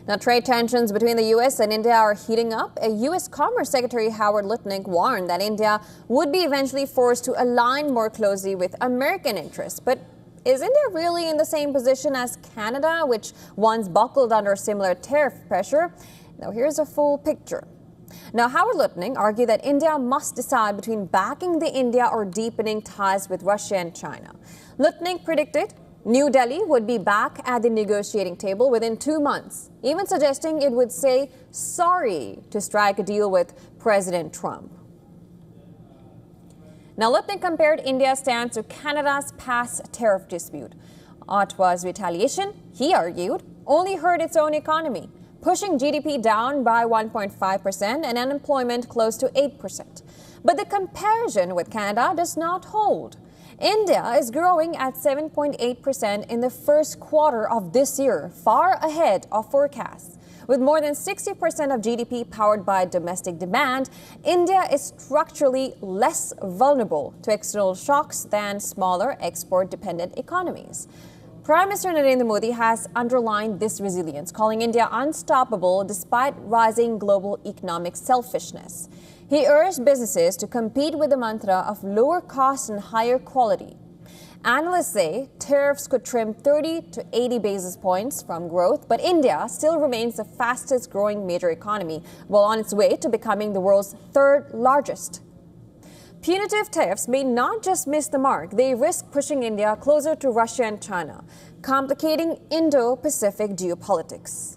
Now, trade tensions between the U.S. and India are heating up. A U.S. Commerce Secretary Howard Lutnick warned that India would be eventually forced to align more closely with American interests. But is India really in the same position as Canada, which once buckled under similar tariff pressure? Now, here's a full picture. Now, Howard Lutnick argued that India must decide between backing the India or deepening ties with Russia and China. Lutnick predicted New Delhi would be back at the negotiating table within 2 months, even suggesting it would say sorry to strike a deal with President Trump. Now, Lutnick compared India's stance to Canada's past tariff dispute. Ottawa's retaliation, he argued, only hurt its own economy, pushing GDP down by 1.5% and unemployment close to 8%. But the comparison with Canada does not hold. India is growing at 7.8% in the first quarter of this year, far ahead of forecasts. With more than 60% of GDP powered by domestic demand, India is structurally less vulnerable to external shocks than smaller export-dependent economies. Prime Minister Narendra Modi has underlined this resilience, calling India unstoppable despite rising global economic selfishness. He urged businesses to compete with the mantra of lower cost and higher quality. Analysts say tariffs could trim 30 to 80 basis points from growth, but India still remains the fastest growing major economy, while on its way to becoming the world's third largest. Punitive tariffs may not just miss the mark, they risk pushing India closer to Russia and China, complicating Indo-Pacific geopolitics.